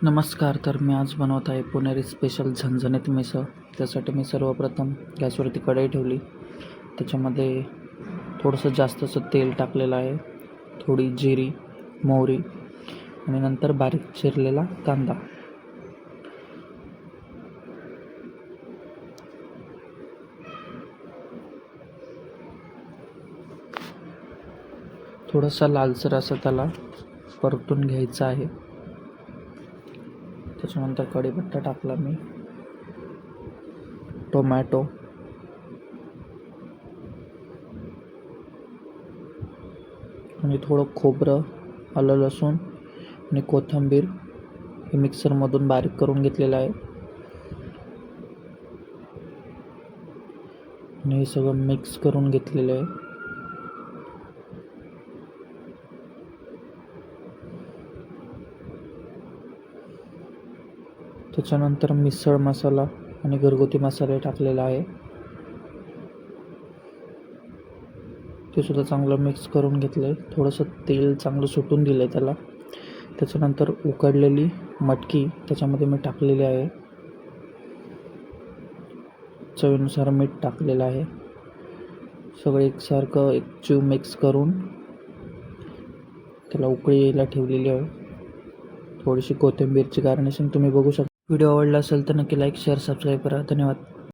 नमस्कार. तर मी आज बनवत आहे पुणेरी स्पेशल झणझणीत मिसळ. त्यासाठी मी सर्वप्रथम गॅसवरती कढई ठेवली. त्याच्यामध्ये थोडंसं जास्त असं तेल टाकलेलं आहे, थोडी जिरी, मोहरी आणि नंतर बारीक चिरलेला कांदा. थोडासा लालसर असं त्याला परतून घ्यायचं आहे. त्याच्यानंतर कढीपत्ता टाकला मी, टोमॅटो आणि थोडं खोबरं, आलं, लसूण आणि कोथिंबीर हे मिक्सरमधून बारीक करून घेतलेलं आहे आणि हे सगळं मिक्स करून घेतलेलं आहे. त्याच्यानंतर मिसळ मसाला आणि घरगुती मसाले टाकलेला आहे. ते सुद्धा चांगलं मिक्स करून घेतलं आहे. थोडंसं तेल चांगलं सुटून दिलं आहे त्याला. त्याच्यानंतर उकडलेली मटकी त्याच्यामध्ये मी टाकलेली आहे. चवीनुसार मीठ टाकलेलं आहे. सगळं एकसारखं एकजीव मिक्स करून त्याला उकळी यायला ठेवलेली आहे. थोडीशी कोथिंबीरची गार्निशिंग तुम्ही बघू शकता. व्हिडिओ आवडला असेल तर नक्की लाईक, शेअर, सबस्क्राईब करा. धन्यवाद.